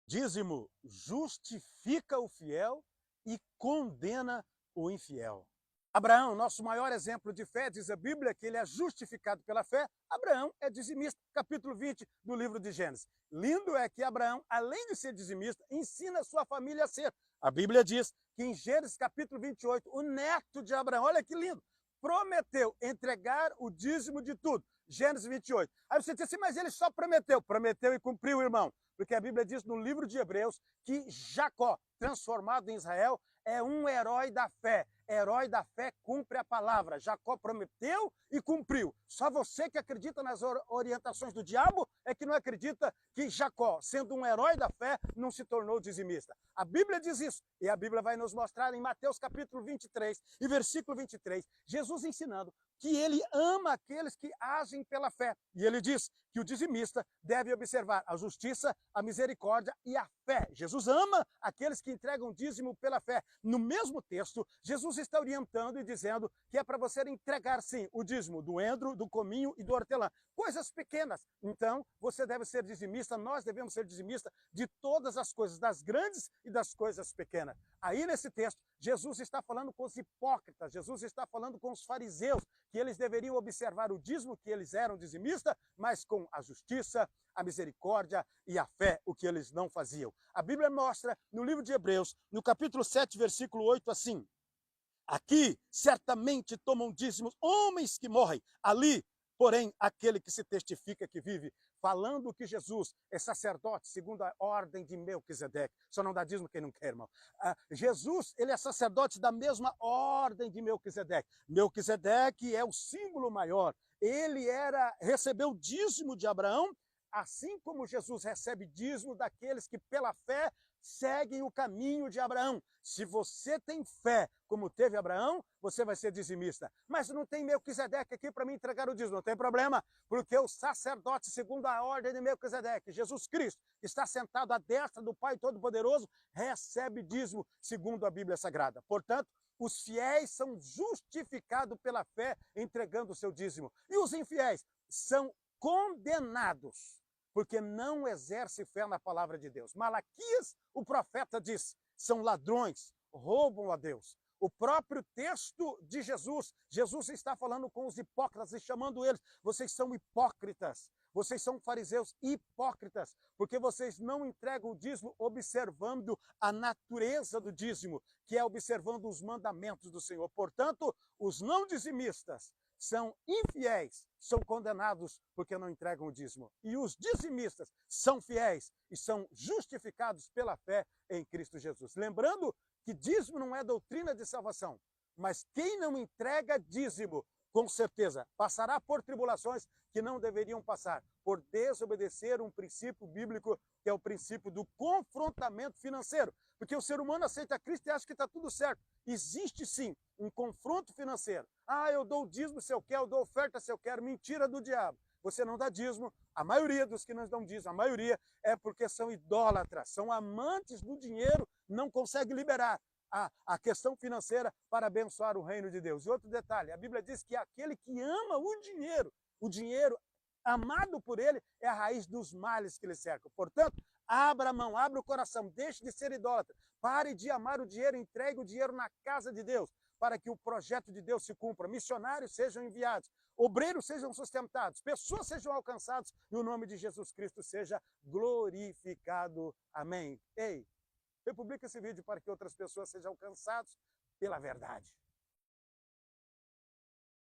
Dízimo justifica o fiel e condena o infiel. Abraão, nosso maior exemplo de fé, diz a Bíblia que ele é justificado pela fé. Abraão é dizimista, capítulo 20 do livro de Gênesis. Lindo é que Abraão, além de ser dizimista, ensina a sua família a ser. A Bíblia diz que em Gênesis capítulo 28, o neto de Abraão, olha que lindo, prometeu entregar o dízimo de tudo. Gênesis 28. Aí você diz assim, mas ele só prometeu. Prometeu e cumpriu, irmão. Porque a Bíblia diz no livro de Hebreus que Jacó, transformado em Israel, é um herói da fé. Herói da fé cumpre a palavra. Jacó prometeu e cumpriu. Só você que acredita nas orientações do diabo é que não acredita que Jacó, sendo um herói da fé, não se tornou dizimista. A Bíblia diz isso. E a Bíblia vai nos mostrar em Mateus capítulo 23 e versículo 23, Jesus ensinando que ele ama aqueles que agem pela fé. E ele diz que o dizimista deve observar a justiça, a misericórdia e a fé. Jesus ama aqueles que entregam dízimo pela fé. No mesmo texto, Jesus está orientando e dizendo que é para você entregar, sim, o dízimo do endro, do cominho e do hortelã. Coisas pequenas. Então, você deve ser dizimista, nós devemos ser dizimista de todas as coisas, das grandes e das coisas pequenas. Aí, nesse texto, Jesus está falando com os hipócritas, Jesus está falando com os fariseus, que eles deveriam observar o dízimo, que eles eram dizimistas, mas com a justiça, a misericórdia e a fé, o que eles não faziam. A Bíblia mostra no livro de Hebreus, no capítulo 7, versículo 8, assim: aqui certamente tomam dízimos homens que morrem, ali, porém, aquele que se testifica que vive, falando que Jesus é sacerdote segundo a ordem de Melquisedeque. Só não dá dízimo quem não quer, irmão. Jesus, ele é sacerdote da mesma ordem de Melquisedeque. Melquisedeque é o símbolo maior. Ele recebeu dízimo de Abraão, assim como Jesus recebe dízimo daqueles que pela fé seguem o caminho de Abraão. Se você tem fé, como teve Abraão, você vai ser dizimista. Mas não tem Melquisedeque aqui para me entregar o dízimo. Não tem problema, porque o sacerdote, segundo a ordem de Melquisedeque, Jesus Cristo, está sentado à destra do Pai Todo-Poderoso, recebe dízimo, segundo a Bíblia Sagrada. Portanto, os fiéis são justificados pela fé, entregando o seu dízimo. E os infiéis são condenados, porque não exerce fé na palavra de Deus. Malaquias, o profeta, diz: são ladrões, roubam a Deus. O próprio texto de Jesus, Jesus está falando com os hipócritas e chamando eles: vocês são hipócritas, vocês são fariseus hipócritas, porque vocês não entregam o dízimo observando a natureza do dízimo, que é observando os mandamentos do Senhor. Portanto, os não dizimistas são infiéis, são condenados porque não entregam o dízimo. E os dizimistas são fiéis e são justificados pela fé em Cristo Jesus. Lembrando que dízimo não é doutrina de salvação, mas quem não entrega dízimo, com certeza, passará por tribulações que não deveriam passar, por desobedecer um princípio bíblico, que é o princípio do confrontamento financeiro. Porque o ser humano aceita Cristo e acha que está tudo certo. Existe sim um confronto financeiro. Eu dou dízimo se eu quero, eu dou oferta se eu quero. Mentira do diabo. Você não dá dízimo. A maioria dos que não dão dízimo, a maioria é porque são idólatras, são amantes do dinheiro, não conseguem liberar a questão financeira para abençoar o reino de Deus. E outro detalhe, a Bíblia diz que aquele que ama o dinheiro amado por ele, é a raiz dos males que lhe cercam. Portanto, abra a mão, abra o coração, deixe de ser idólatra, pare de amar o dinheiro, entregue o dinheiro na casa de Deus, para que o projeto de Deus se cumpra, missionários sejam enviados, obreiros sejam sustentados, pessoas sejam alcançadas e o nome de Jesus Cristo seja glorificado. Amém. Ei, republica esse vídeo para que outras pessoas sejam alcançadas pela verdade.